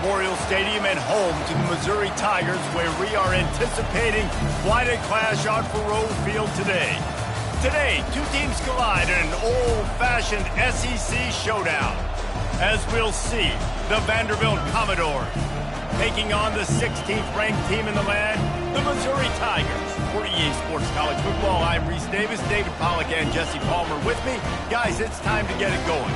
Memorial Stadium and home to the Missouri Tigers, where we are anticipating quite a clash on Faurot Field today. Today, two teams collide in an old-fashioned SEC showdown. As we'll see, the Vanderbilt Commodores taking on the 16th-ranked team in the land, the Missouri Tigers. For EA Sports College Football, I'm Reese Davis, David Pollack, and Jesse Palmer with me. Guys, it's time to get it going.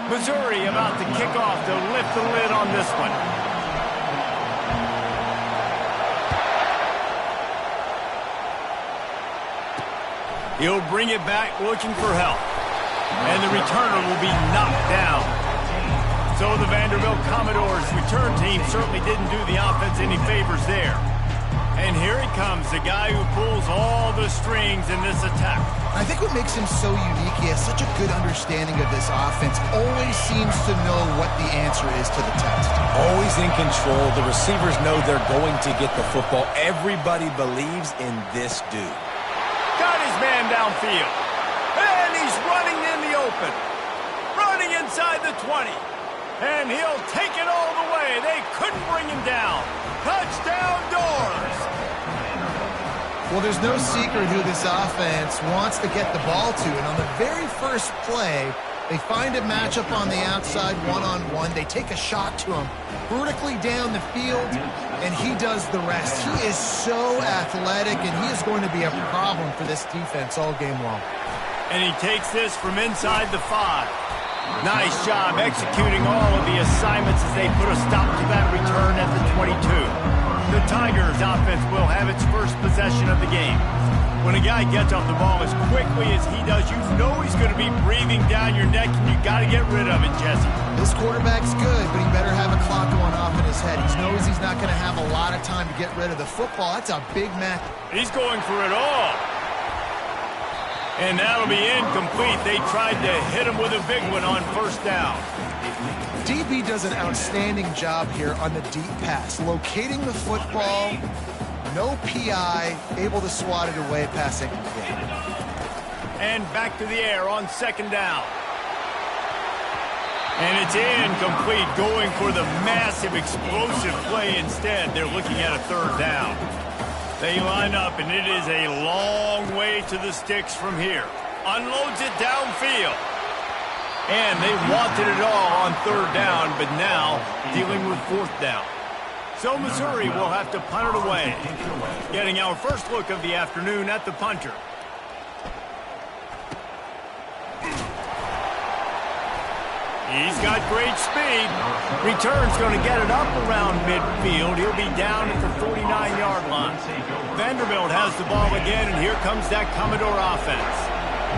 Missouri about to kick off to lift the lid on this one. He'll bring it back looking for help. And the returner will be knocked down. So the Vanderbilt Commodores return team certainly didn't do the offense any favors there. And here he comes, the guy who pulls all the strings in this attack. I think what makes him so unique, he has such a good understanding of this offense, always seems to know what the answer is to the test. Always in control. The receivers know they're going to get the football. Everybody believes in this dude. Got his man downfield. And he's running in the open. Running inside the 20. And he'll take it all the way. They couldn't bring him down. Touchdown Doors! Well, there's no secret who this offense wants to get the ball to. And on the very first play, they find a matchup on the outside one-on-one. They take a shot to him vertically down the field, and he does the rest. He is so athletic, and he is going to be a problem for this defense all game long. And he takes this from inside the 5. Nice job executing all of the assignments as they put a stop to that return at the 22. The Tigers offense will have its first possession of the game. When a guy gets off the ball as quickly as he does, you know he's going to be breathing down your neck, and you got to get rid of it, Jesse. This quarterback's good, but he better have a clock going off in his head. He knows he's not going to have a lot of time to get rid of the football. That's a big match. He's going for it all. And that'll be incomplete. They tried to hit him with a big one on first down. DB does an outstanding job here on the deep pass. Locating the football, no PI, able to swat it away, passing. And back to the air on second down. And it's incomplete, going for the massive explosive play instead. They're looking at a third down. They line up, and it is a long way to the sticks from here. Unloads it downfield. And they wanted it all on third down, but now dealing with fourth down. So Missouri will have to punt it away. Getting our first look of the afternoon at the punter. He's got great speed. Return's going to get it up around midfield. He'll be down at the 49-yard line. Vanderbilt has the ball again, and here comes that Commodore offense.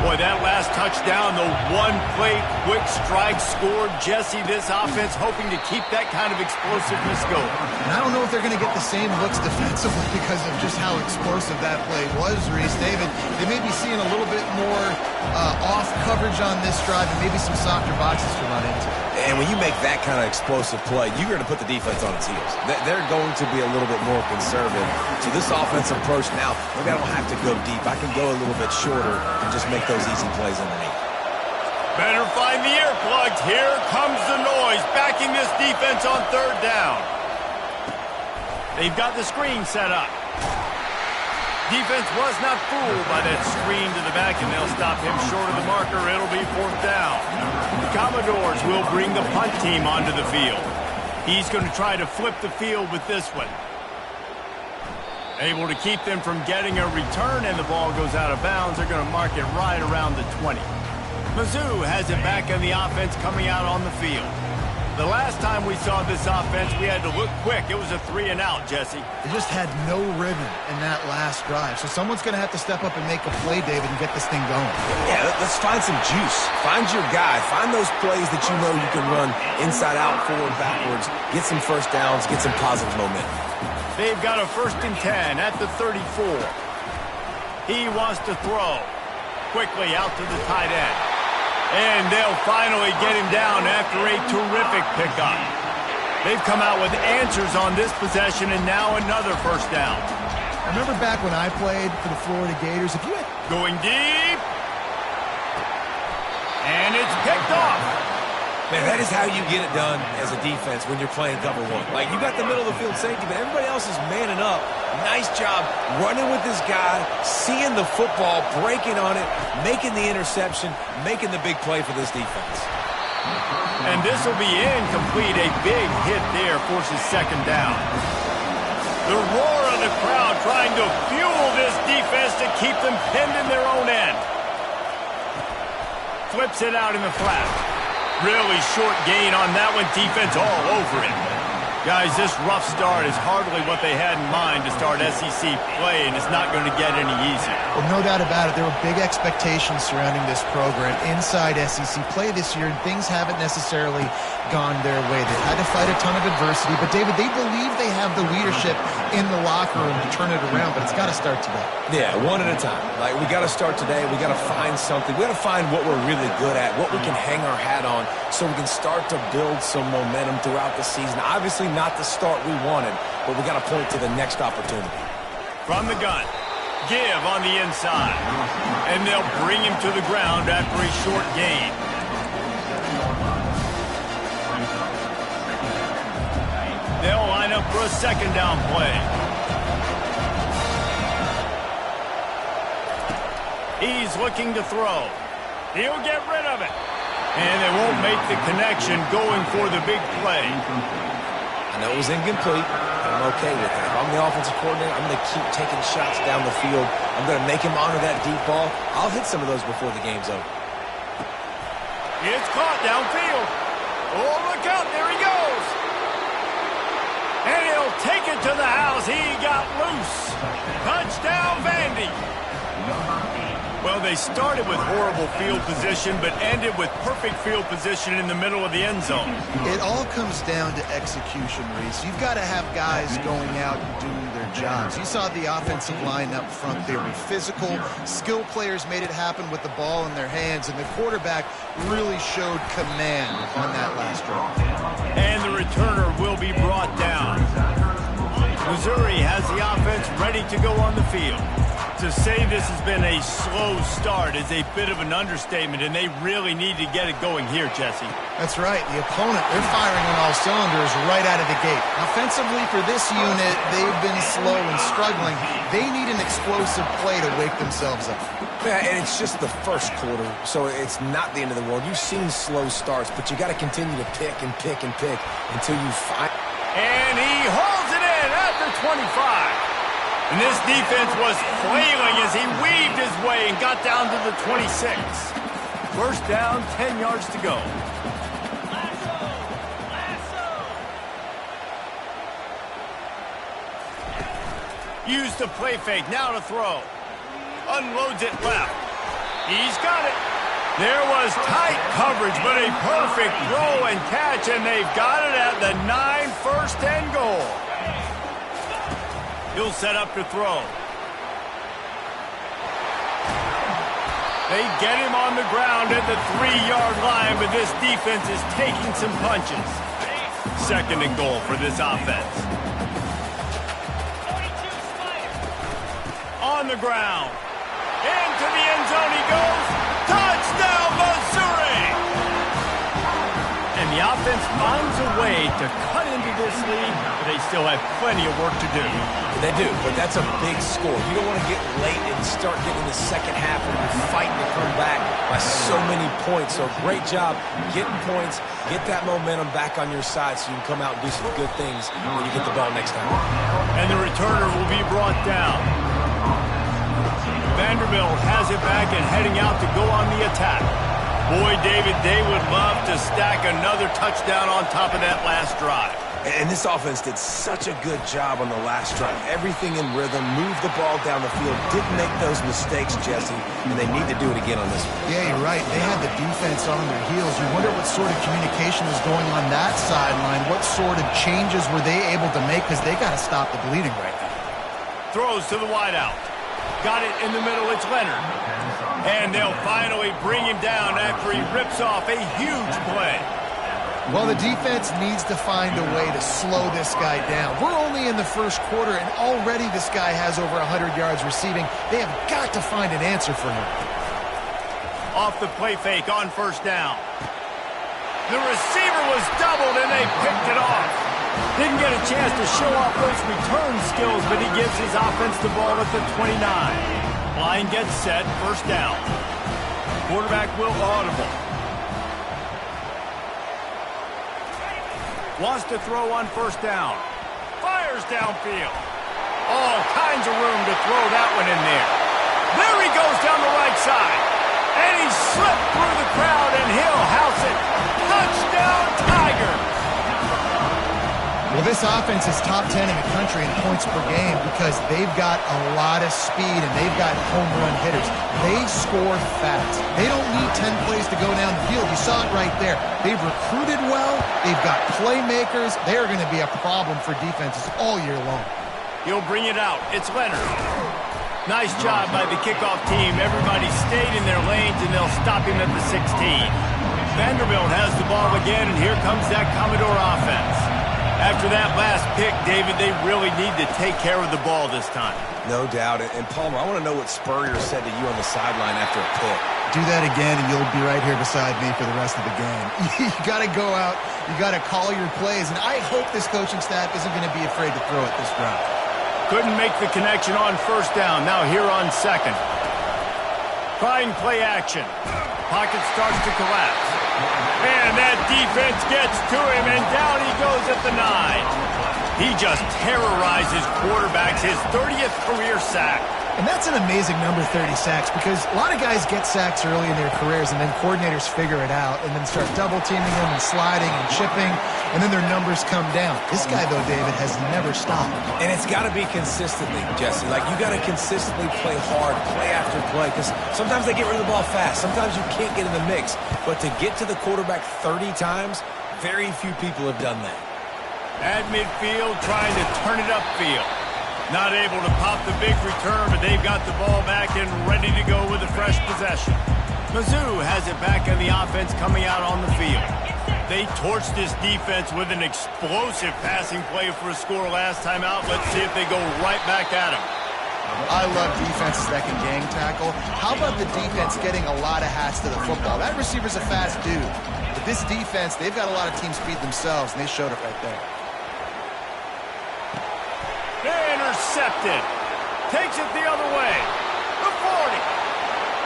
Boy, that last touchdown, the one-play quick strike scored. Jesse, this offense hoping to keep that kind of explosiveness going. And I don't know if they're going to get the same looks defensively because of just how explosive that play was, Reese. David, they may be seeing a little bit more off coverage on this drive and maybe some softer boxes to run into. And when you make that kind of explosive play, you're going to put the defense on its heels. They're going to be a little bit more conservative. So this offensive approach now, maybe I don't have to go deep. I can go a little bit shorter and just make those easy plays underneath. Better find the earplugs. Here comes the noise, backing this defense on third down. They've got the screen set up. Defense was not fooled by that screen to the back, and they'll stop him short of the marker. It'll be fourth down. The Commodores will bring the punt team onto the field. He's going to try to flip the field with this one. Able to keep them from getting a return, and the ball goes out of bounds. They're going to mark it right around the 20. Mizzou has it back on the offense coming out on the field. The last time we saw this offense, we had to look quick. It was a 3-and-out, Jesse. They just had no rhythm in that last drive. So someone's going to have to step up and make a play, David, and get this thing going. Yeah, let's find some juice. Find your guy. Find those plays that you know you can run inside out, forward, backwards. Get some first downs. Get some positive momentum. They've got a 1st and 10 at the 34. He wants to throw. quickly out to the tight end. And they'll finally get him down after a terrific pickup. They've come out with answers on this possession, and now another first down. I remember back when I played for the Florida Gators, if you had... Going deep. And it's picked off. Man, that is how you get it done as a defense when you're playing cover one. Like, you got the middle of the field safety, but everybody else is manning up. Nice job running with this guy, seeing the football, breaking on it, making the interception, making the big play for this defense. And this will be incomplete. A big hit there forces second down. The roar of the crowd trying to fuel this defense to keep them pinned in their own end. Flips it out in the flat. Really short gain on that one. Defense all over it. Guys, this rough start is hardly what they had in mind to start SEC play, and it's not going to get any easier. Well, no doubt about it. There were big expectations surrounding this program inside SEC play this year, and things haven't necessarily gone their way. They've had to fight a ton of adversity, but, David, they believe they have the leadership in the locker room to turn it around, but it's got to start today. Yeah, one at a time. Like, we got to start today. We got to find something. We got to find what we're really good at, what we can hang our hat on, so we can start to build some momentum throughout the season. Obviously not the start we wanted, but we got to point to the next opportunity. From the gun, give on the inside, and they'll bring him to the ground after a short gain. They'll line up for a second down play. He's looking to throw. He'll get rid of it. And they won't make the connection going for the big play. I know it was incomplete, but I'm okay with that. If I'm the offensive coordinator, I'm going to keep taking shots down the field. I'm going to make him honor that deep ball. I'll hit some of those before the game's over. It's caught downfield. Oh, look out. There he goes. And he'll take it to the house. He got loose. Touchdown, Vandy. Well, they started with horrible field position, but ended with perfect field position in the middle of the end zone. It all comes down to execution, Reese. You've got to have guys going out and doing their jobs. You saw the offensive line up front. They were physical. Skill players made it happen with the ball in their hands, and the quarterback really showed command on that last drive. And the returner will be brought down. Missouri has the offense ready to go on the field. To say this has been a slow start is a bit of an understatement, and they really need to get it going here, Jesse. That's right. The opponent, they're firing on all cylinders right out of the gate. Offensively for this unit, they've been slow and struggling. They need an explosive play to wake themselves up. Yeah, and it's just the first quarter, so it's not the end of the world. You've seen slow starts, but you got to continue to pick and pick and pick until you find. And he hauls it in at the 25. And this defense was flailing as he weaved his way and got down to the 26. First down, 10 yards to go. Used the play fake, now to throw. Unloads it left. He's got it. There was tight coverage, but a perfect throw and catch, and they've got it at the 9, first and goal. He'll set up to throw. They get him on the ground at the 3-yard line, but this defense is taking some punches. Second and goal for this offense. On the ground. Into the end zone he goes. Touchdown, Missouri! And the offense finds a way to cut into this lead, but they still have plenty of work to do. They do, but that's a big score. You don't want to get late and start getting the second half when you're fighting to come back by so many points. So great job getting points, get that momentum back on your side so you can come out and do some good things when you get the ball next time. And the returner will be brought down. Vanderbilt has it back and heading out to go on the attack. Boy, David, they would love to stack another touchdown on top of that last drive. And this offense did such a good job on the last drive. Everything in rhythm, moved the ball down the field, didn't make those mistakes, Jesse, and they need to do it again on this one. Yeah, you're right. They had the defense on their heels. You wonder what sort of communication was going on that sideline. What sort of changes were they able to make, because they got to stop the bleeding right now. Throws to the wideout. Got it in the middle. It's Leonard. And they'll finally bring him down after he rips off a huge play. Well, the defense needs to find a way to slow this guy down. We're only in the first quarter, and already this guy has over 100 yards receiving. They have got to find an answer for him. Off the play fake on first down. The receiver was doubled, and they picked it off. Didn't get a chance to show off those return skills, but he gives his offense the ball at the 29. Line gets set, first down. Quarterback will audible. Wants to throw on first down. Fires downfield. All kinds of room to throw that one in there. There he goes down the right side. And he slipped through the crowd, and he'll house it. Touchdown, Tigers! Well, this offense is top 10 in the country in points per game because they've got a lot of speed and they've got home run hitters. They score fast. They don't need 10 plays to go down the field. You saw it right there. They've recruited well. They've got playmakers. They're going to be a problem for defenses all year long. He'll bring it out. It's Leonard. Nice job by the kickoff team. Everybody stayed in their lanes, and they'll stop him at the 16. Vanderbilt has the ball again, and here comes that Commodore offense. After that last pick, David, they really need to take care of the ball this time. No doubt. And Palmer, I want to know what Spurrier said to you on the sideline after a pick. Do that again, and you'll be right here beside me for the rest of the game. You got to go out. You got to call your plays, and I hope this coaching staff isn't going to be afraid to throw it this round. Couldn't make the connection on first down. Now here on second. Trying play action. Pocket starts to collapse. And that defense gets to him, and down he goes at the 9. He just terrorizes quarterbacks, his 30th career sack. And that's an amazing number, 30 sacks, because a lot of guys get sacks early in their careers, and then coordinators figure it out and then start double-teaming them and sliding and chipping, and then their numbers come down. This guy, though, David, has never stopped. And it's got to be consistently, Jesse. Like, you got to consistently play hard, play after play, because sometimes they get rid of the ball fast. Sometimes you can't get in the mix. But to get to the quarterback 30 times, very few people have done that. At midfield, trying to turn it upfield. Not able to pop the big return, but they've got the ball back and ready to go with a fresh possession. Mizzou has it back on the offense coming out on the field. They torched this defense with an explosive passing play for a score last time out. Let's see if they go right back at him. I love defenses that can gang tackle. How about the defense getting a lot of hats to the football? That receiver's a fast dude. But this defense, they've got a lot of team speed themselves, and they showed it right there. Intercepted. Takes it the other way. The 40.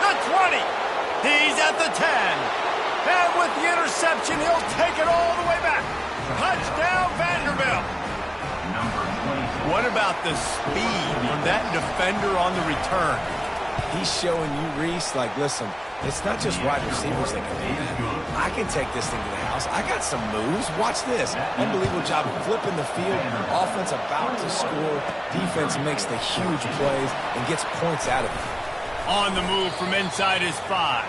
The 20. He's at the 10. And with the interception, he'll take it all the way back. Touchdown, Vanderbilt. What about the speed from that defender on the return? He's showing you, Reese, like, listen, it's not just wide receivers that can do that. I can take this thing to the house. I got some moves. Watch this. Unbelievable job of flipping the field. Offense about to score. Defense makes the huge plays and gets points out of it. On the move from inside his 5.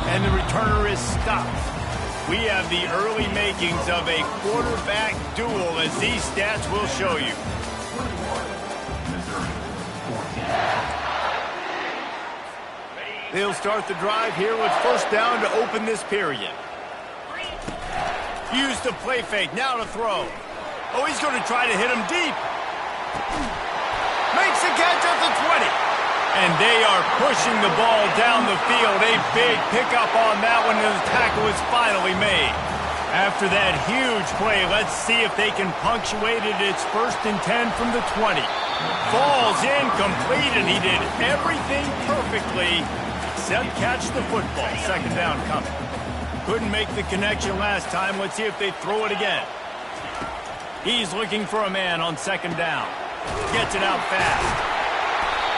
And the returner is stopped. We have the early makings of a quarterback duel, as these stats will show you. They'll start the drive here with first down to open this period. Use the play fake, now to throw. Oh, he's going to try to hit him deep. Makes the catch at the 20. And they are pushing the ball down the field. A big pickup on that one, and the tackle is finally made. After that huge play, let's see if they can punctuate it. It's first and 10 from the 20. Falls incomplete, and he did everything perfectly except catch the football. Second down coming. Couldn't make the connection last time. Let's see if they throw it again. He's looking for a man on second down. Gets it out fast.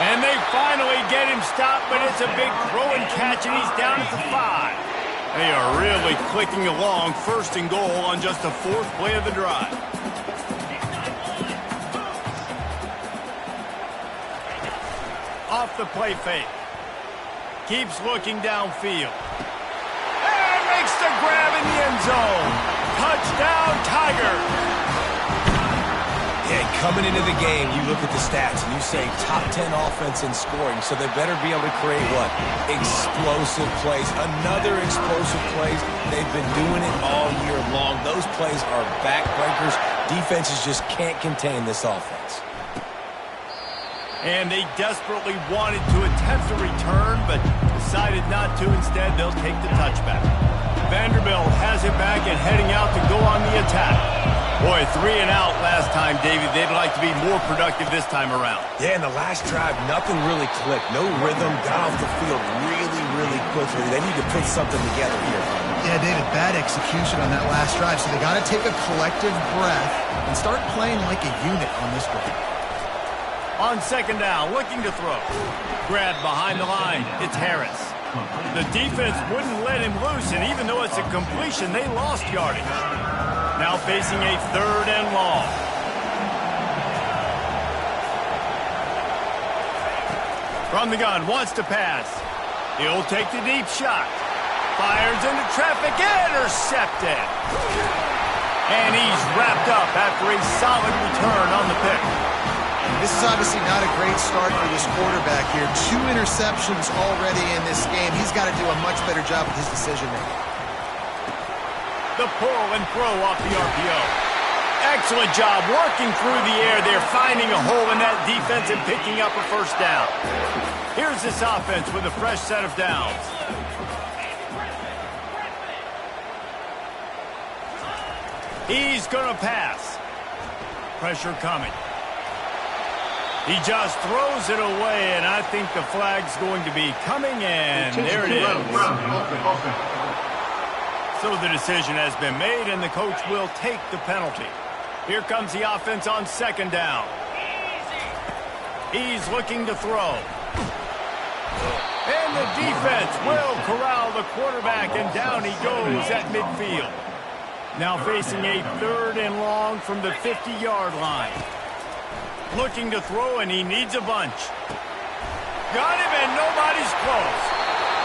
And they finally get him stopped, but it's a big throw and catch, and he's down at the 5. They are really clicking along. First and goal on just the 4th play of the drive. Off the play fake. Keeps looking downfield. And makes the grab in the end zone. Touchdown, Tigers. Yeah, coming into the game, you look at the stats and you say top 10 offense in scoring, so they better be able to create what? Explosive plays. Another explosive plays. They've been doing it all year long. Those plays are backbreakers. Defenses just can't contain this offense. And they desperately wanted to attempt a return, but decided not to. Instead, they'll take the touchback. Vanderbilt has it back and heading out to go on the attack. Boy, 3 and out last time, David. They'd like to be more productive this time around. Yeah, in the last drive, nothing really clicked. No rhythm, got off the field really quickly. They need to put something together here. Yeah, David, bad execution on that last drive, so they got to take a collective breath and start playing like a unit on this drive. On second down, looking to throw. Grabbed behind the line. It's Harris. The defense wouldn't let him loose, and even though it's a completion, they lost yardage. Now facing a 3rd and long. From the gun, wants to pass. He'll take the deep shot. Fires into traffic, intercepted. And he's wrapped up after a solid return on the pick. This is obviously not a great start for this quarterback here. 2 interceptions already in this game. He's got to do a much better job with his decision-making. The pull and throw off the RPO. Excellent job working through the air there, finding a hole in that defense and picking up a first down. Here's this offense with a fresh set of downs. He's going to pass. Pressure coming. He just throws it away, and I think the flag's going to be coming, and there it is. So the decision has been made, and the coach will take the penalty. Here comes the offense on second down. He's looking to throw. And the defense will corral the quarterback, and down he goes at midfield. Now facing a 3rd and long from the 50-yard line. Looking to throw, and he needs a bunch. Got him, and nobody's close.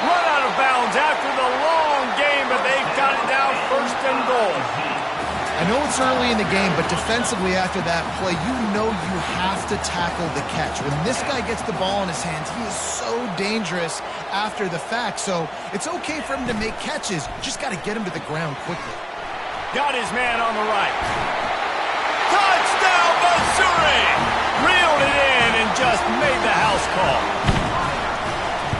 Run out of bounds after the long game, but they've got it down 1st and goal. I know it's early in the game, but defensively after that play, you know you have to tackle the catch. When this guy gets the ball in his hands, he is so dangerous after the fact. So it's okay for him to make catches. Just got to get him to the ground quickly. Got his man on the right. Touchdown, Missouri! Reeled it in and just made the house call.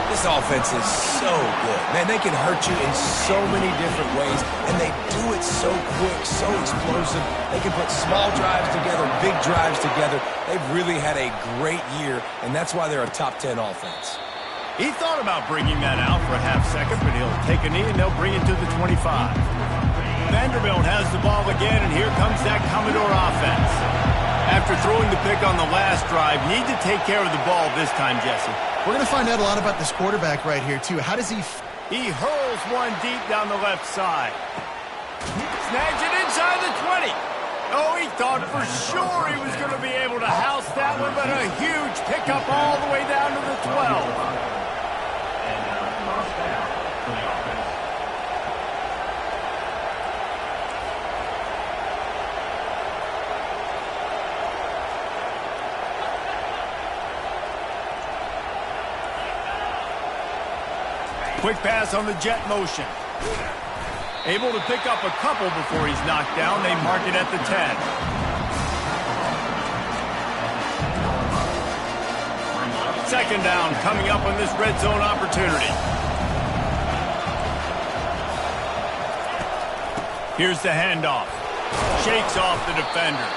This offense is so good. Man, they can hurt you in so many different ways, and they do it so quick, so explosive. They can put small drives together, big drives together. They've really had a great year, and that's why they're a top 10 offense. He thought about bringing that out for a half second, but he'll take a knee, and they'll bring it to the 25. Vanderbilt has the ball again, and here comes that Commodore offense. After throwing the pick on the last drive, need to take care of the ball this time, Jesse. We're going to find out a lot about this quarterback right here, too. How does he... He hurls one deep down the left side. Snags it inside the 20. Oh, he thought for sure he was going to be able to house that one, but a huge pickup all the way down to the 12. Quick pass on the jet motion. Able to pick up a couple before he's knocked down. They mark it at the 10. Second down coming up on this red zone opportunity. Here's the handoff. Shakes off the defender.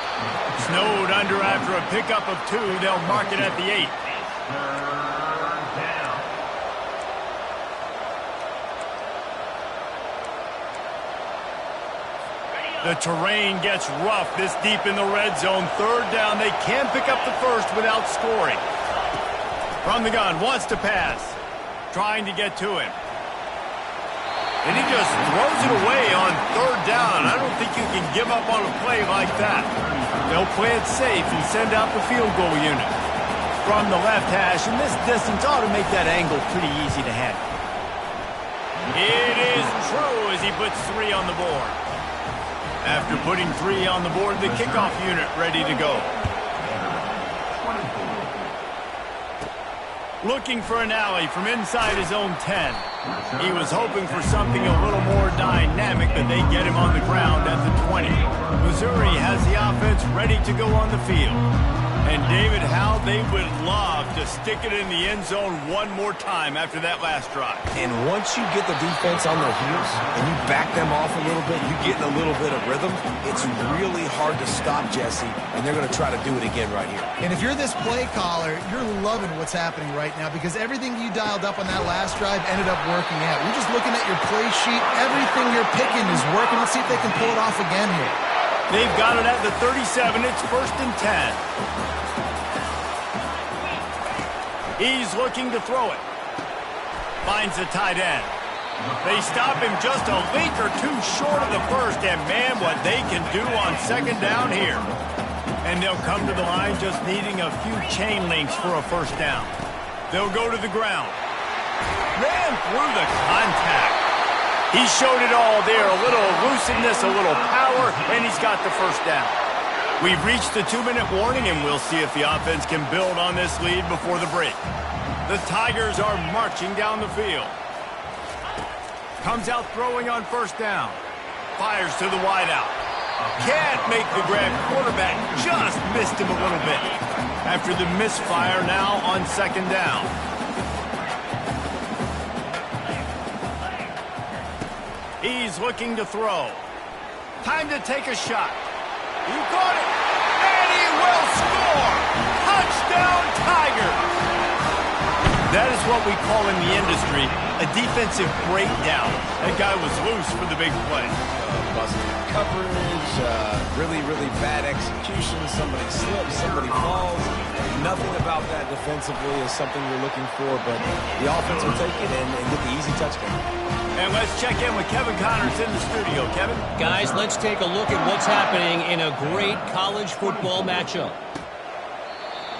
Snowed under after a pickup of 2. They'll mark it at the 8. The terrain gets rough this deep in the red zone. Third down, they can pick up the first without scoring. From the gun, wants to pass. Trying to get to him. And he just throws it away on third down. I don't think you can give up on a play like that. They'll play it safe and send out the field goal unit. From the left hash, and this distance ought to make that angle pretty easy to handle. It is true as he puts 3 on the board. After putting 3 on the board, the kickoff unit ready to go. Looking for an alley from inside his own 10. He was hoping for something a little more dynamic, but they get him on the ground at the 20. Missouri has the offense ready to go on the field. And David, how they would love to stick it in the end zone one more time after that last drive. And once you get the defense on their heels and you back them off a little bit, you get in a little bit of rhythm, it's really hard to stop, Jesse, and they're going to try to do it again right here. And if you're this play caller, you're loving what's happening right now because everything you dialed up on that last drive ended up working out. You're just looking at your play sheet. Everything you're picking is working. Let's see if they can pull it off again here. They've got it at the 37. It's 1st and 10. He's looking to throw it. Finds the tight end. They stop him just a link or two short of the first, and man, what they can do on 2nd down here. And they'll come to the line just needing a few chain links for a 1st down. They'll go to the ground. Ran through the contact. He showed it all there, a little elusiveness, a little power, and he's got the 1st down. We've reached the 2-minute warning, and we'll see if the offense can build on this lead before the break. The Tigers are marching down the field. Comes out throwing on 1st down. Fires to the wideout. Can't make the grab. Quarterback just missed him a little bit. After the misfire now on 2nd down. He's looking to throw. Time to take a shot. You got it, and he will score! Touchdown, Tigers! That is what we call in the industry a defensive breakdown. That guy was loose for the big play. Busted coverage, really, really bad execution. Somebody slips, somebody falls. Nothing about that defensively is something you're looking for, but the offense will take it and get the easy touchdown. And let's check in with Kevin Connors in the studio. Kevin? Guys, let's take a look at what's happening in a great college football matchup.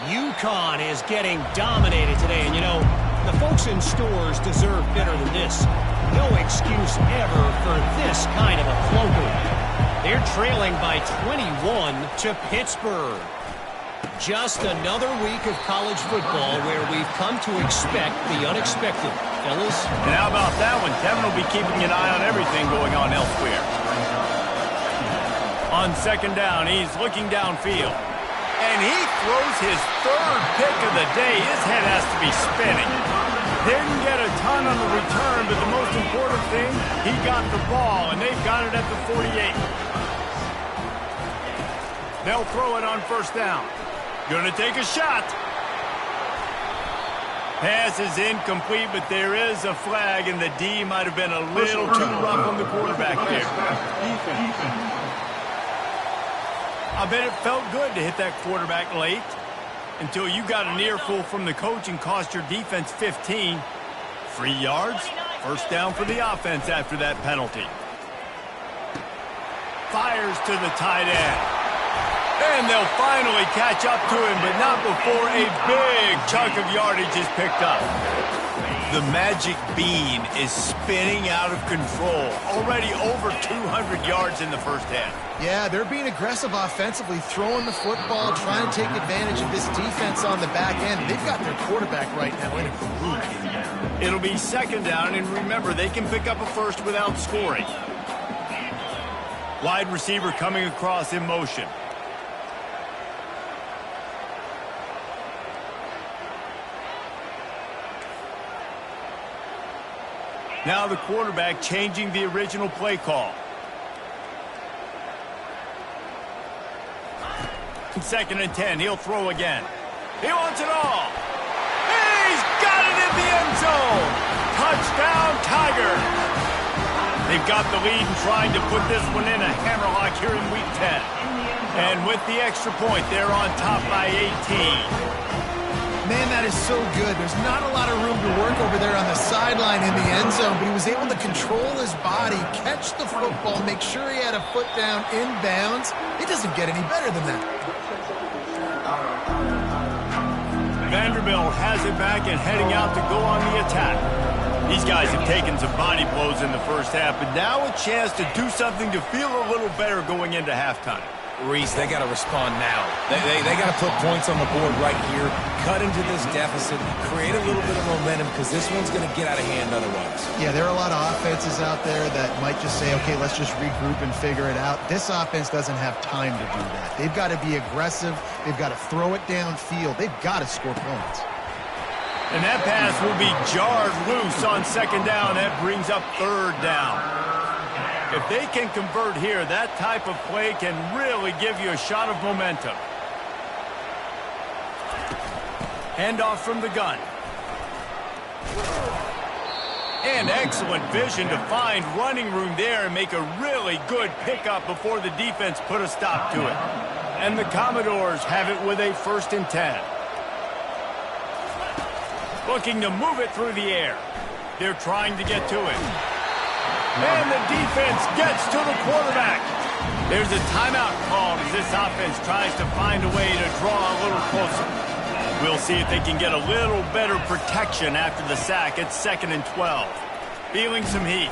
UConn is getting dominated today, and you know, the folks in stores deserve better than this. No excuse ever for this kind of a floater. They're trailing by 21 to Pittsburgh. Just another week of college football where we've come to expect the unexpected. Fellas? And how about that one? Kevin will be keeping an eye on everything going on elsewhere. On 2nd down, he's looking downfield. And he throws his 3rd pick of the day. His head has to be spinning. Didn't get a ton on the return, but the most important thing, he got the ball, and they've got it at the 48. They'll throw it on 1st down. Gonna take a shot. Pass is incomplete, but there is a flag, and the D might have been a little too rough on the quarterback there. I bet it felt good to hit that quarterback late until you got an earful from the coach and cost your defense 15. 3 yards, 1st down for the offense after that penalty. Fires to the tight end. And they'll finally catch up to him, but not before a big chunk of yardage is picked up. The magic bean is spinning out of control. Already over 200 yards in the 1st half. Yeah, they're being aggressive offensively, throwing the football, trying to take advantage of this defense on the back end. They've got their quarterback right now in a groove. It'll be 2nd down, and remember, they can pick up a 1st without scoring. Wide receiver coming across in motion. Now the quarterback changing the original play call. 2nd and 10. He'll throw again. He wants it all. He's got it in the end zone. Touchdown, Tigers. They've got the lead and trying to put this one in a hammerlock here in Week 10. And with the extra point, they're on top by 18. Man, that is so good. There's not a lot of room to work over there on the sideline in the end zone, but he was able to control his body, catch the football, make sure he had a foot down inbounds. It doesn't get any better than that. Vanderbilt has it back and heading out to go on the attack. These guys have taken some body blows in the 1st half, but now a chance to do something to feel a little better going into halftime. Reese, they got to respond now. They got to put points on the board right here, cut into this deficit, create a little bit of momentum because this one's going to get out of hand otherwise. Yeah, there are a lot of offenses out there that might just say, okay, let's just regroup and figure it out. This offense doesn't have time to do that. They've got to be aggressive. They've got to throw it downfield. They've got to score points. And that pass will be jarred loose on second down. That brings up third down. If they can convert here, that type of play can really give you a shot of momentum. Handoff from the gun. And excellent vision to find running room there and make a really good pickup before the defense put a stop to it. And the Commodores have it with a 1st and 10. Looking to move it through the air. They're trying to get to it. And the defense gets to the quarterback. There's a timeout called as this offense tries to find a way to draw a little closer. We'll see if they can get a little better protection after the sack. It's 2nd and 12. Feeling some heat.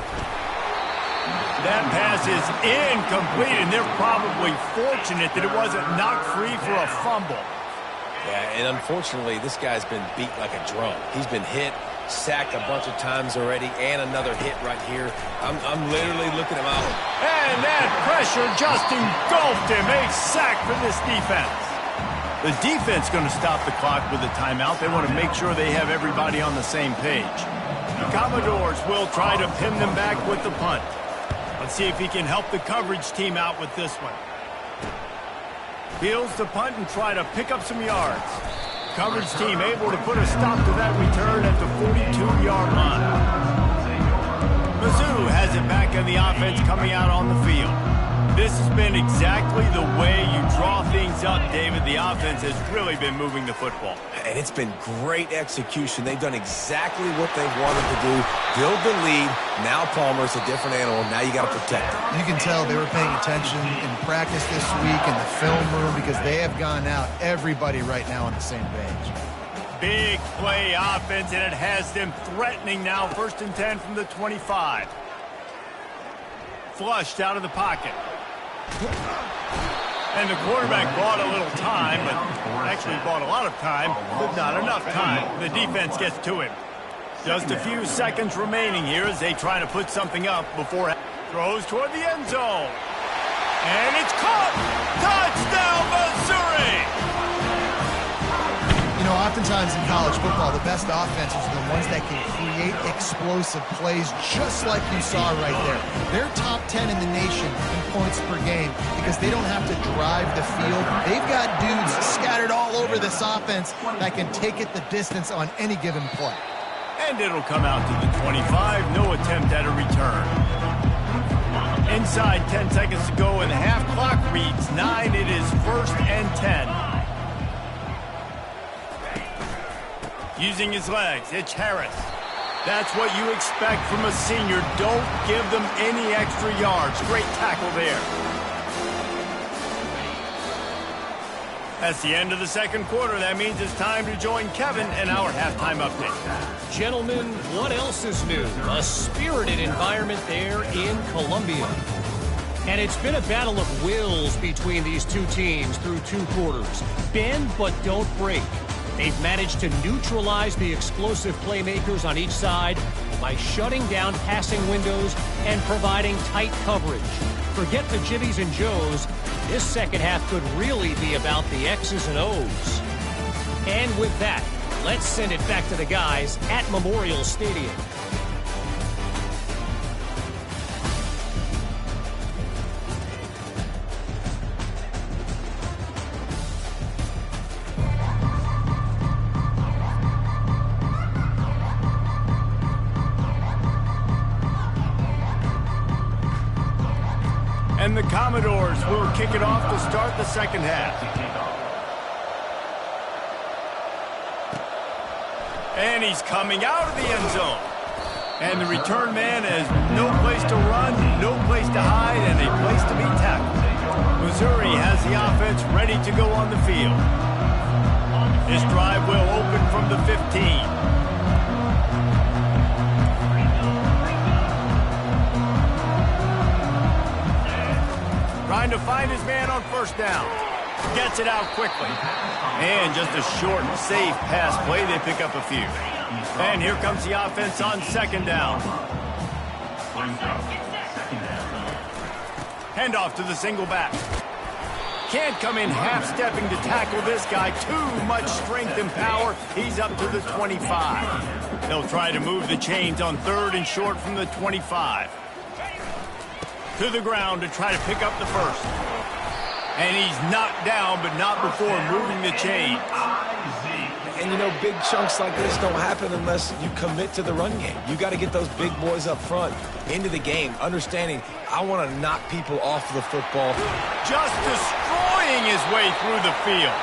That pass is incomplete, and they're probably fortunate that it wasn't knocked free for a fumble. Yeah, and unfortunately, this guy's been beat like a drum. He's been hit, sacked a bunch of times already, and another hit right here. I'm literally looking him out. And that pressure just engulfed him. A sack for this defense. The defense going to stop the clock with a timeout. They want to make sure they have everybody on the same page. The Commodores will try to pin them back with the punt. Let's see if he can help the coverage team out with this one. Fields the punt and try to pick up some yards. Coverage team able to put a stop to that return at the 42-yard line. Mizzou has it back in the offense coming out on the field. This has been exactly the way you draw things up, David. The offense has really been moving the football. And it's been great execution. They've done exactly what they wanted to do. Build the lead. Now Palmer's a different animal. Now you got to protect it. You can tell they were paying attention in practice this week in the film room because they have gone out, everybody right now on the same page. Big play offense, and it has them threatening now. 1st and 10 from the 25. Flushed out of the pocket. And the quarterback bought a little time, but actually bought a lot of time, but not enough time. The defense gets to him. Just a few seconds remaining here as they try to put something up before throws toward the end zone. And it's caught! Touchdown, Missouri! You know, oftentimes in college football, the best offenses are the ones that can create explosive plays just like you saw right there. They're top 10 in the nation in points per game because they don't have to drive the field. They've got dudes scattered all over this offense that can take it the distance on any given play. And it'll come out to the 25. No attempt at a return. Inside 10 seconds to go and the half clock reads 9. It is 1st and 10. Using his legs, it's Harris. That's what you expect from a senior. Don't give them any extra yards. Great tackle there. That's the end of the 2nd quarter. That means it's time to join Kevin in our halftime update. Gentlemen, what else is new? A spirited environment there in Columbia. And it's been a battle of wills between these two teams through 2 quarters. Bend but don't break. They've managed to neutralize the explosive playmakers on each side by shutting down passing windows and providing tight coverage. Forget the Jibbies and Joes. This second half could really be about the X's and O's. And with that, let's send it back to the guys at Memorial Stadium. And the Commodores will kick it off to start the second half. And he's coming out of the end zone. And the return man has no place to run, no place to hide, and a place to be tackled. Missouri has the offense ready to go on the field. This drive will open from the 15. Trying to find his man on first down. Gets it out quickly. And just a short, safe pass play. They pick up a few. And here comes the offense on second down. Handoff to the single back. Can't come in half-stepping to tackle this guy. Too much strength and power. He's up to the 25. They'll try to move the chains on third and short from the 25. To the ground to try to pick up the first. And he's knocked down, but not before moving the chains. And, you know, big chunks like this don't happen unless you commit to the run game. You got to get those big boys up front into the game, understanding I want to knock people off the football. Just destroying his way through the field.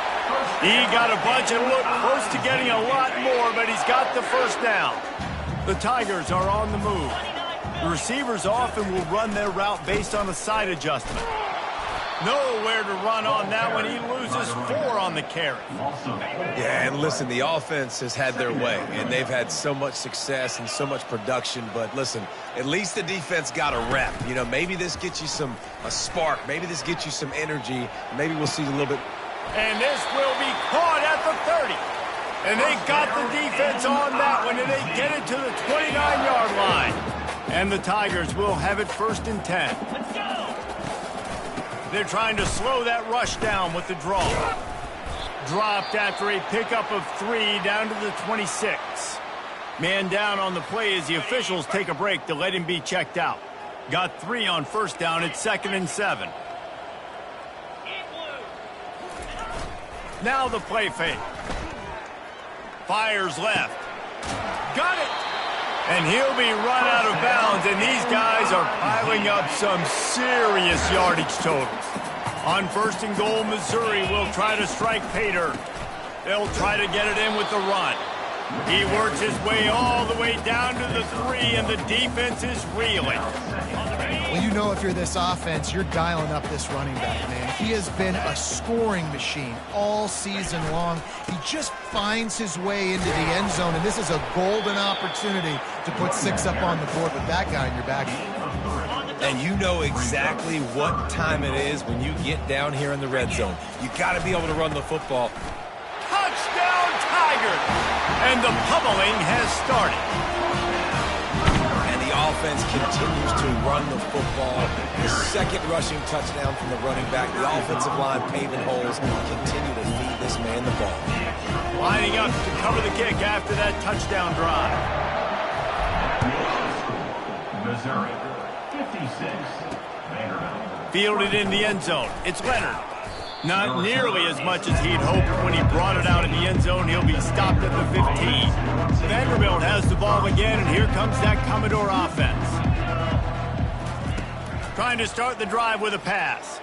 He got a bunch and looked close to getting a lot more, but he's got the first down. The Tigers are on the move. The receivers often will run their route based on a side adjustment. Nowhere to run on that one. He loses 4 on the carry. Yeah, and listen, the offense has had their way, and they've had so much success and so much production. But listen, at least the defense got a rep. You know, maybe this gets you a spark. Maybe this gets you some energy. Maybe we'll see a little bit. And this will be caught at the 30. And they got the defense on that one, and they get it to the 29-yard line. And the Tigers will have it 1st and 10. They're trying to slow that rush down with the draw. Dropped after a pickup of 3 down to the 26. Man down on the play as the officials take a break to let him be checked out. Got 3 on first down at 2nd and 7. Now the play fake. Fires left. Got it! And he'll be run out of bounds, and these guys are piling up some serious yardage totals. On 1st and goal, Missouri will try to strike Pater. They'll try to get it in with the run. He works his way all the way down to the 3, and the defense is reeling. Well, you know if you're this offense, you're dialing up this running back, man. He has been a scoring machine all season long. He just finds his way into the end zone, and this is a golden opportunity to put 6 up on the board with that guy in your back. And you know exactly what time it is when you get down here in the red zone. You got to be able to run the football. Touchdown, Tigers! And the pummeling has started. And the offense continues to run the football. The 2nd rushing touchdown from the running back. The offensive line paving holes. Continue to feed this man the ball. Lining up to cover the kick after that touchdown drive. Missouri, 56. Vanderbilt. Fielded in the end zone. It's Leonard. Not nearly as much as he'd hoped when he brought it out in the end zone. He'll be stopped at the 15. Vanderbilt has the ball again, and here comes that Commodore offense. Trying to start the drive with a pass.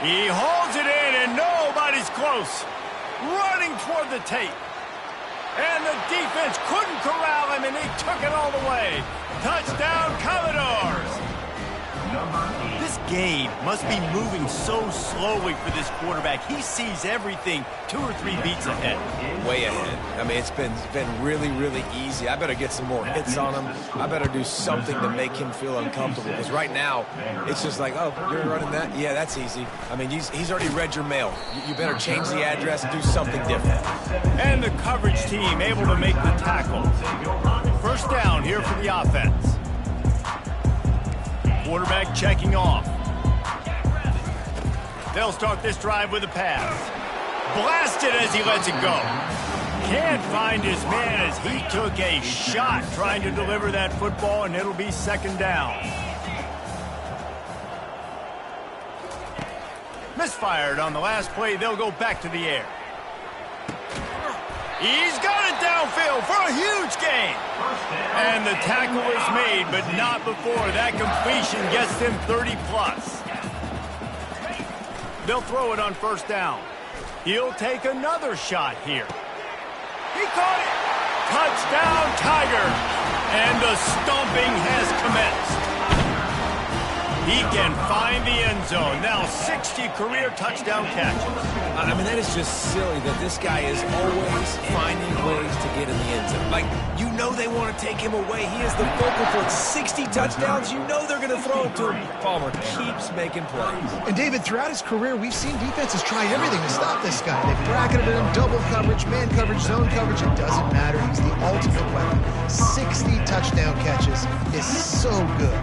He holds it in, and nobody's close. Running toward the tape. And the defense couldn't corral him, and he took it all the way. Touchdown, Commodores! This game must be moving so slowly for this quarterback. He sees everything 2 or 3 beats ahead. Way ahead. I mean, it's been really, really easy. I better get some more hits on him. I better do something to make him feel uncomfortable. Because right now, it's just like, oh, you're running that? Yeah, that's easy. I mean, he's already read your mail. You better change the address and do something different. And the coverage team able to make the tackle. First down here for the offense. Quarterback checking off. They'll start this drive with a pass. Blasted as he lets it go. Can't find his man as he took a shot trying to deliver that football, and it'll be 2nd down. Misfired on the last play. They'll go back to the air. He's got it downfield for a huge gain. And the tackle is made, but not before that completion gets them 30+. They'll throw it on 1st down. He'll take another shot here. He caught it. Touchdown, Tigers. And the stomping has commenced. He can find the end zone. Now 60 career touchdown catches. I mean, that is just silly that this guy is always finding ways to get in the end zone. Like, you know they want to take him away. He is the focal point. 60 touchdowns, you know they're going to throw it to him. Palmer keeps making plays. And David, throughout his career, we've seen defenses try everything to stop this guy. They've bracketed him, double coverage, man coverage, zone coverage. It doesn't matter. He's the ultimate weapon. 60 touchdown catches is so good.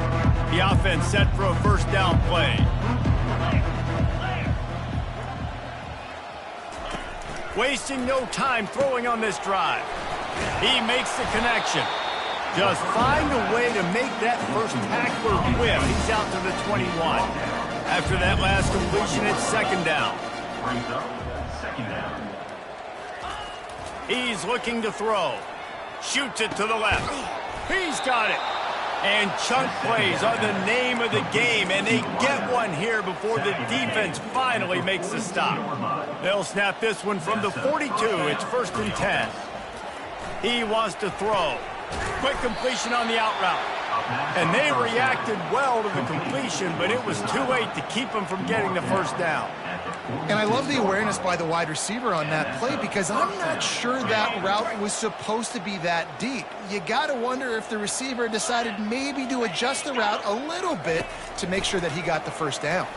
The offense set for a first down play. Wasting no time throwing on this drive. He makes the connection. Just find a way to make that first tackler whip. He's out to the 21. After that last completion, it's second down. Brings up second down. He's looking to throw. Shoots it to the left. He's got it. And chunk plays are the name of the game, and they get one here before the defense finally makes the stop. They'll snap this one from the 42. It's first and 10. He wants to throw. Quick completion on the out route. And they reacted well to the completion, but it was too late to keep them from getting the first down. And I love the awareness by the wide receiver on that play because I'm not sure that route was supposed to be that deep. You got to wonder if the receiver decided maybe to adjust the route a little bit to make sure that he got the first down.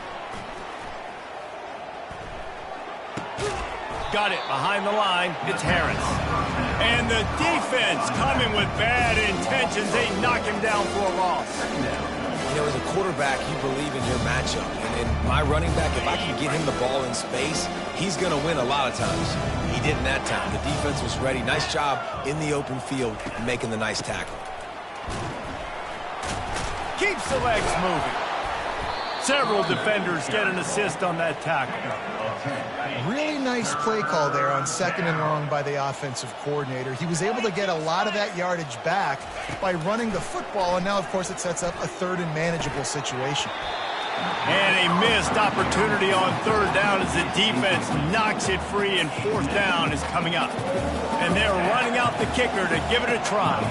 Got it behind the line. It's Harris. And the defense coming with bad intentions. They knock him down for a loss. You know, as a quarterback, you believe in your matchup. And my running back, if I can get him the ball in space, he's going to win a lot of times. He didn't that time. The defense was ready. Nice job in the open field making the nice tackle. Keeps the legs moving. Several defenders get an assist on that tackle. Really nice play call there on second and long by the offensive coordinator. He was able to get a lot of that yardage back by running the football, and now, of course, it sets up a third and manageable situation. And a missed opportunity on third down as the defense knocks it free, and fourth down is coming up. And they're running out the kicker to give it a try.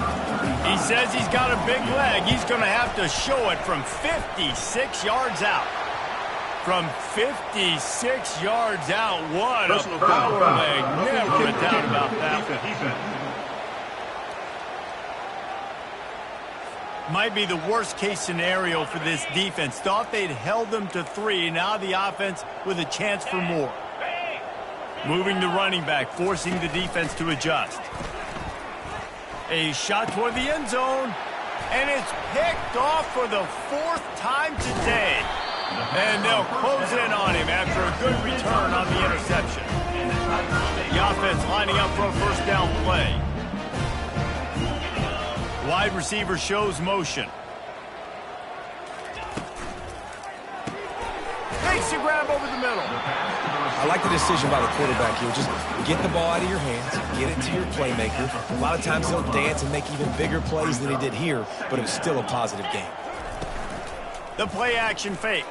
He says he's got a big leg. He's going to have to show it from 56 yards out. From 56 yards out, what a power leg. Never a doubt about that. Might be the worst case scenario for this defense. Thought they'd held them to 3. Now the offense with a chance for more. Moving the running back, forcing the defense to adjust. A shot toward the end zone. And it's picked off for the 4th time today. And they'll close in on him after a good return on the interception. The offense lining up for a first down play. Wide receiver shows motion. Makes a grab over the middle. I like the decision by the quarterback here. Just get the ball out of your hands, get it to your playmaker. A lot of times he'll dance and make even bigger plays than he did here, but it was still a positive game. The play action fake.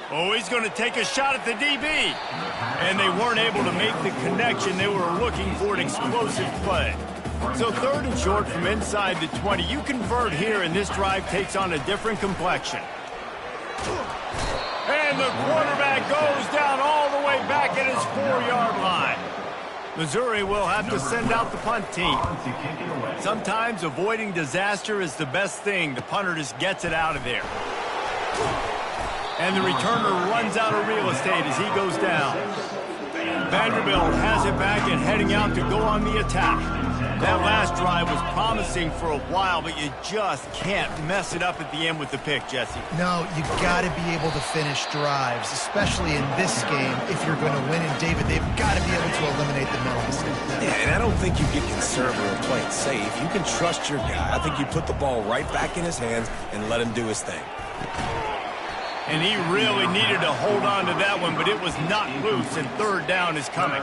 Oh, he's going to take a shot at the DB. And they weren't able to make the connection. They were looking for an explosive play. So third and short from inside the 20. You convert here, and this drive takes on a different complexion. And the quarterback goes down all the way back at his 4-yard line. Missouri will have to send out the punt team. Sometimes avoiding disaster is the best thing. The punter just gets it out of there. And the returner runs out of real estate as he goes down. Vanderbilt has it back and heading out to go on the attack. That last drive was promising for a while, but you just can't mess it up at the end with the pick, Jesse. No, you got to be able to finish drives, especially in this game. If you're going to win, and David, they've got to be able to eliminate the mental mistakes. Yeah, and I don't think you get conservative and play it safe. You can trust your guy. I think you put the ball right back in his hands and let him do his thing. And he really needed to hold on to that one, but it was not loose, and third down is coming.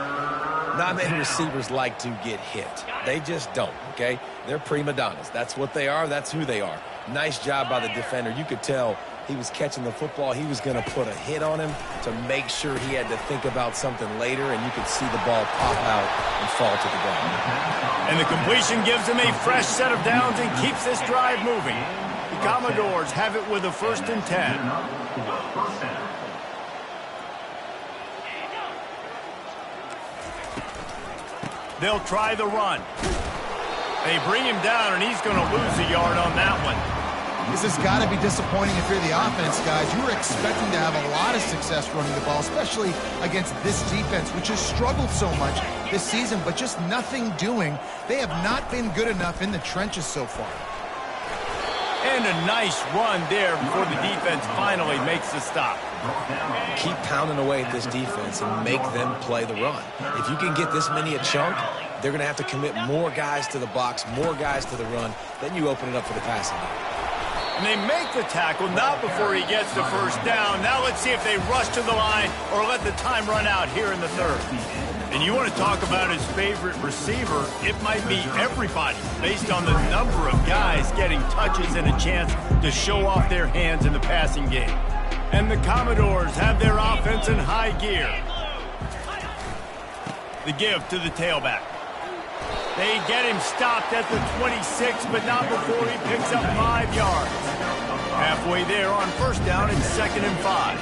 Not many receivers like to get hit. They just don't, okay? They're prima donnas. That's what they are. That's who they are. Nice job by the defender. You could tell he was catching the football. He was going to put a hit on him to make sure he had to think about something later, and you could see the ball pop out and fall to the ground. And the completion gives him a fresh set of downs and keeps this drive moving. The Commodores have it with a 1st and 10. They'll try the run. They bring him down, and he's going to lose a yard on that one. This has got to be disappointing if you're the offense, guys. You were expecting to have a lot of success running the ball, especially against this defense, which has struggled so much this season, but just nothing doing. They have not been good enough in the trenches so far. And a nice run there before the defense finally makes the stop. Keep pounding away at this defense and make them play the run. If you can get this many a chunk, they're going to have to commit more guys to the box, more guys to the run. Then you open it up for the passing game. And they make the tackle, not before he gets the 1st down. Now let's see if they rush to the line or let the time run out here in the 3rd. And you want to talk about his favorite receiver, it might be everybody, based on the number of guys getting touches and a chance to show off their hands in the passing game. And the Commodores have their offense in high gear. The give to the tailback. They get him stopped at the 26, but not before he picks up 5 yards. Halfway there on 1st down, it's 2nd and 5.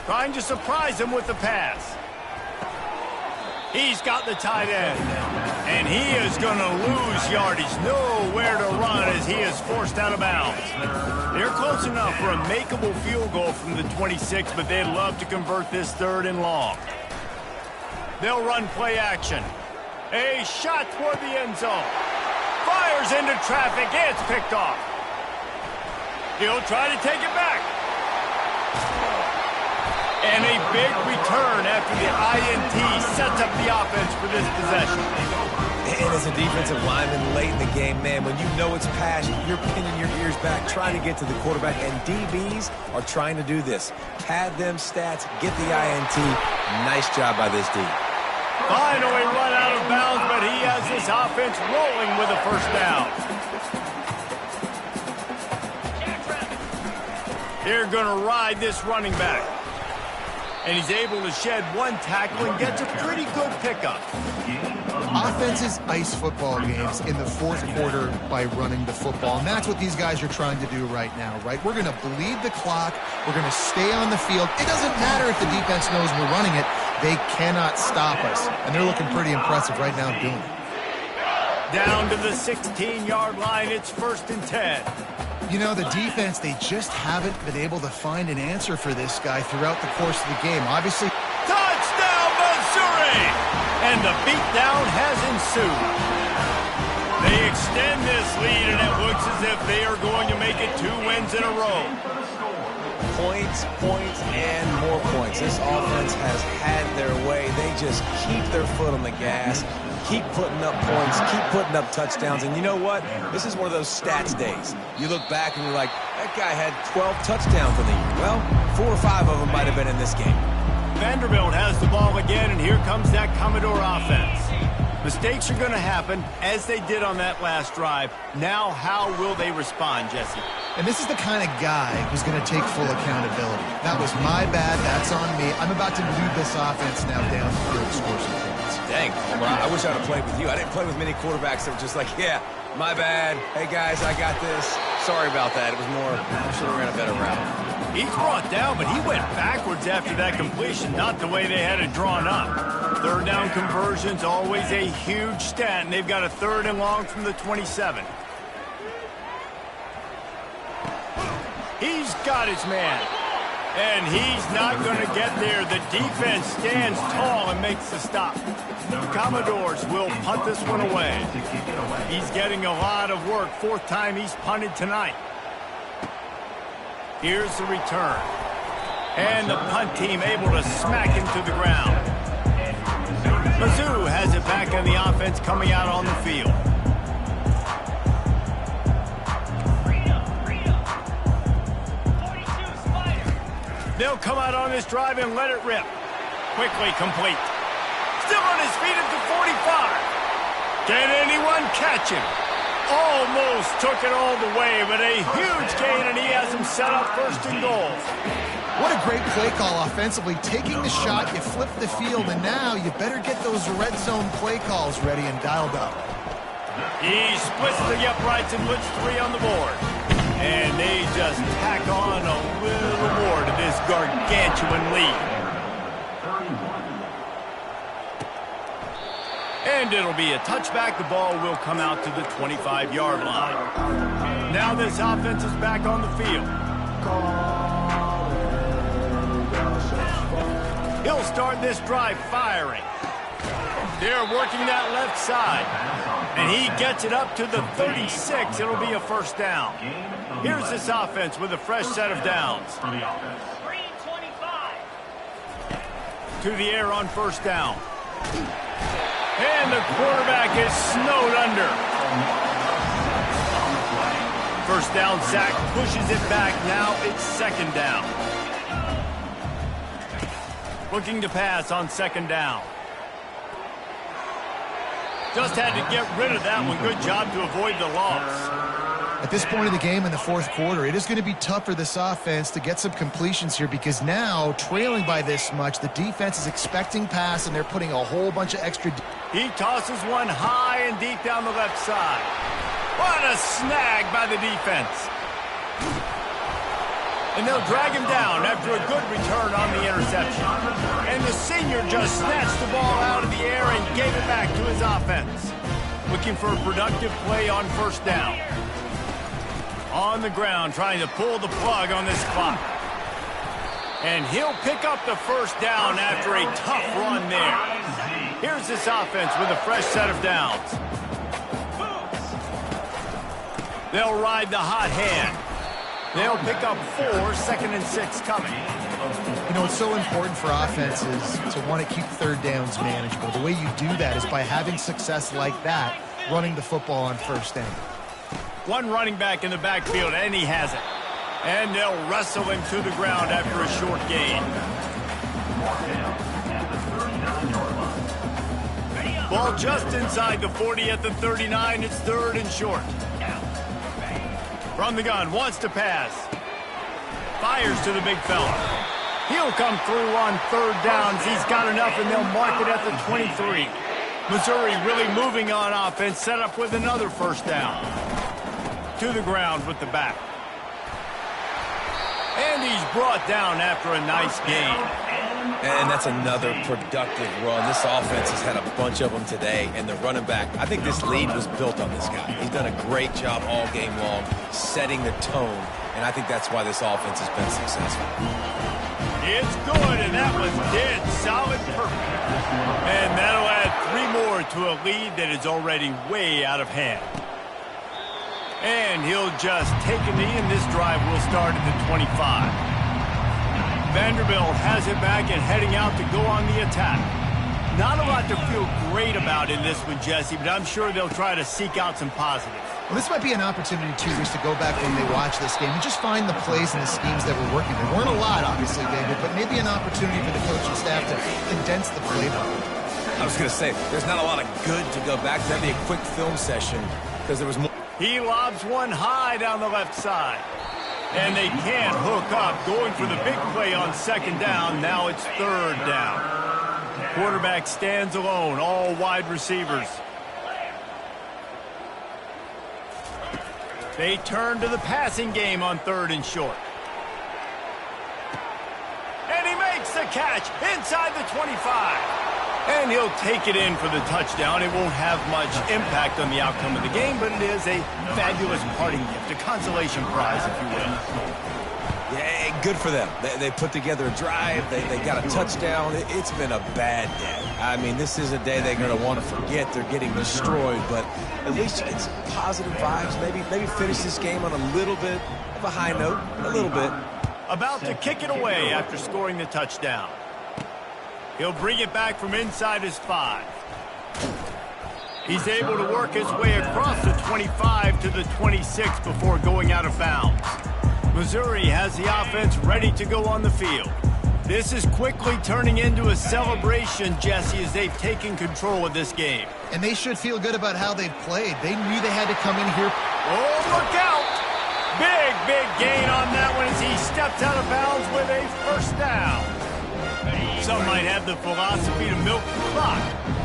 Trying to surprise him with the pass. He's got the tight end. And he is going to lose yardage. Nowhere to run as he is forced out of bounds. They're close enough for a makeable field goal from the 26, but they'd love to convert this 3rd and long. They'll run play action. A shot toward the end zone. Fires into traffic. It's picked off. He'll try to take it back. And a big return after the INT sets up the offense for this possession. And as a defensive lineman late in the game, man, when you know it's past, you're pinning your ears back, trying to get to the quarterback, and DBs are trying to do this. Pad them stats, get the INT. Nice job by this D. Finally run out of bounds, but he has this offense rolling with a 1st down. They're going to ride this running back. And he's able to shed 1 tackle and gets a pretty good pickup. Offenses ice football games in the 4th quarter by running the football, and that's what these guys are trying to do right now, right? We're going to bleed the clock. We're going to stay on the field. It doesn't matter if the defense knows we're running it. They cannot stop us, and they're looking pretty impressive right now doing it. Down to the 16-yard line, it's 1st and 10. You know, the defense, they just haven't been able to find an answer for this guy throughout the course of the game. Obviously, touchdown, Missouri! And the beatdown has ensued. They extend this lead, and it looks as if they are going to make it 2 wins in a row. Points, points, and more points. This offense has had their way. They just keep their foot on the gas, keep putting up points, keep putting up touchdowns. And you know what? This is one of those stats days. You look back and you're like, that guy had 12 touchdowns in the year. Well, 4 or 5 of them might have been in this game. Vanderbilt has the ball again, and here comes that Commodore offense. Mistakes are going to happen, as they did on that last drive. Now, how will they respond, Jesse? and this is the kind of guy who's going to take full accountability. That was my bad. That's on me. I'm about to lead this offense now down the field to score some points. Dang, well, I wish I'd have played with you. I didn't play with many quarterbacks that were just like, yeah, my bad. Hey, guys, I got this. Sorry about that. It was more, I should have ran a better route. He's brought down, but he went backwards after that completion, not the way they had it drawn up. Third down conversion's always a huge stat, and they've got a 3rd and long from the 27. He's got his man, and he's not going to get there. The defense stands tall and makes the stop. The Commodores will punt this one away. He's getting a lot of work. 4th time he's punted tonight. Here's the return. And the punt team able to smack him to the ground. Mizzou has it back on the offense coming out on the field. They'll come out on this drive and let it rip. Quickly complete. Still on his feet at the 45. Can anyone catch him? Almost took it all the way, but a huge gain, and he has him set up 1st and goal. What a great play call offensively. Taking the shot, you flip the field, and now you better get those red zone play calls ready and dialed up. He splits the uprights and puts 3 on the board. And they just tack on a little more to this gargantuan lead. And it'll be a touchback. The ball will come out to the 25-yard line. Now this offense is back on the field. He'll start this drive firing. They're working that left side. And he gets it up to the 36. It'll be a first down. Here's this offense with a fresh set of downs. To the air on first down. And the quarterback is snowed under. First down, Zach pushes it back. Now it's second down. Looking to pass on second down. Just had to get rid of that one. Good job to avoid the loss. At this point of the game in the fourth quarter, it is going to be tough for this offense to get some completions here because now, trailing by this much, the defense is expecting pass and they're putting a whole bunch of extra. He tosses one high and deep down the left side. What a snag by the defense. And they'll drag him down after a good return on the interception. And the senior just snatched the ball out of the air and gave it back to his offense. Looking for a productive play on first down. On the ground, trying to pull the plug on this clock. And he'll pick up the first down after a tough run there. Here's this offense with a fresh set of downs. They'll ride the hot hand. They'll pick up 4, second and 6 coming. You know, it's so important for offenses to want to keep third downs manageable. The way you do that is by having success like that, running the football on first down. One running back in the backfield, and he has it. And they'll wrestle him to the ground after a short gain. Ball just inside the 40 at the 39. It's third and short. From the gun, wants to pass. Fires to the big fella. He'll come through on third downs. He's got enough, and they'll mark it at the 23. Missouri really moving on offense, set up with another first down. To the ground with the back. And he's brought down after a nice gain. And that's another productive run. This offense has had a bunch of them today, and the running back, I think this lead was built on this guy. He's done a great job all game long, setting the tone, and I think that's why this offense has been successful. It's good, and that was dead solid perfect. And that'll add 3 more to a lead that is already way out of hand. And he'll just take a knee, and this drive will start at the 25. Vanderbilt has it back and heading out to go on the attack. Not a lot to feel great about in this one, Jesse, but I'm sure they'll try to seek out some positives. Well, this might be an opportunity, too, just to go back when they watch this game and just find the plays and the schemes that were working. There weren't a lot, obviously, David, but maybe an opportunity for the coaching staff to condense the playbook. I was going to say, there's not a lot of good to go back. That'd be a quick film session because there was more. He lobs one high down the left side. And they can't hook up. Going for the big play on second down. Now it's third down. Quarterback stands alone. All wide receivers. They turn to the passing game on third and short. And he makes the catch inside the 25. And he'll take it in for the touchdown. It won't have much impact on the outcome of the game, but it is a fabulous parting gift, a consolation prize, if you will. Yeah, good for them. They put together a drive. They got a touchdown. It's been a bad day. I mean, this is a day they're going to want to forget. They're getting destroyed, but at least you get some positive vibes. Maybe finish this game on a little bit of a high note, a little bit. About to kick it away after scoring the touchdown. He'll bring it back from inside his 5. He's able to work his way across the 25 to the 26 before going out of bounds. Missouri has the offense ready to go on the field. This is quickly turning into a celebration, Jesse, as they've taken control of this game. And they should feel good about how they've played. They knew they had to come in here. Oh, look out! Big gain on that one as he steps out of bounds with a first down. Some might have the philosophy to milk the clock.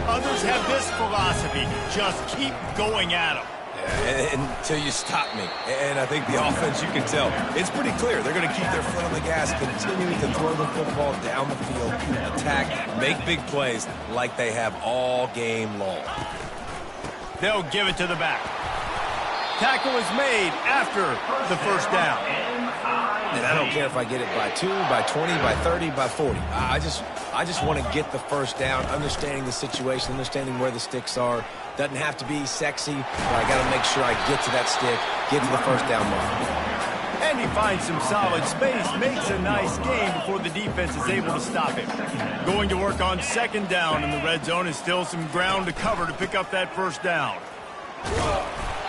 Others have this philosophy. Just keep going at them. Until you stop me. And I think the offense, you can tell, it's pretty clear. They're going to keep their foot on the gas, continuing to throw the football down the field, attack, make big plays like they have all game long. They'll give it to the back. Tackle is made after the first down. And I don't care if I get it by 2, by 20, by 30, by 40. I just want to get the first down, understanding the situation, understanding where the sticks are. Doesn't have to be sexy, but I got to make sure I get to that stick, get to the first down mark. And he finds some solid space, makes a nice gain before the defense is able to stop him. Going to work on second down in the red zone, and still some ground to cover to pick up that first down.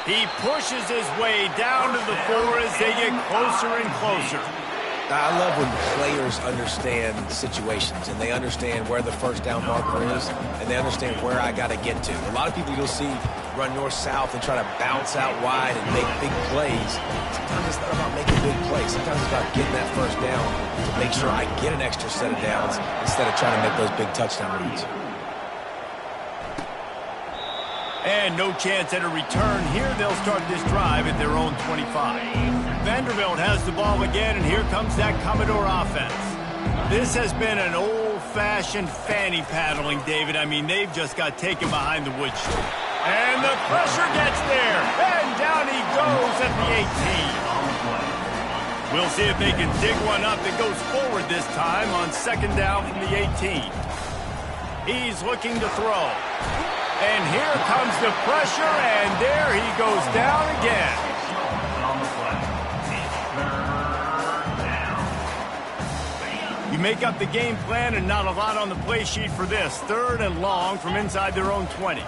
He pushes his way down to the 4 as they get closer and closer. I love when players understand situations and they understand where the first down marker is and they understand where I got to get to. A lot of people you'll see run north-south and try to bounce out wide and make big plays. Sometimes it's not about making big plays. Sometimes it's about getting that first down to make sure I get an extra set of downs instead of trying to make those big touchdown runs. And no chance at a return here. They'll start this drive at their own 25. Vanderbilt has the ball again, and here comes that Commodore offense. This has been an old-fashioned fanny paddling, David. I mean, they've just got taken behind the woodshed. And the pressure gets there, and down he goes at the 18. We'll see if they can dig one up that goes forward this time on second down from the 18. He's looking to throw. And here comes the pressure, and there he goes down again. You make up the game plan and not a lot on the play sheet for this. Third and long from inside their own 20.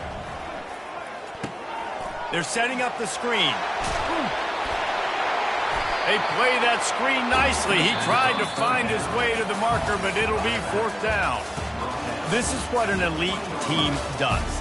They're setting up the screen. They play that screen nicely. He tried to find his way to the marker, but it'll be fourth down. This is what an elite team does.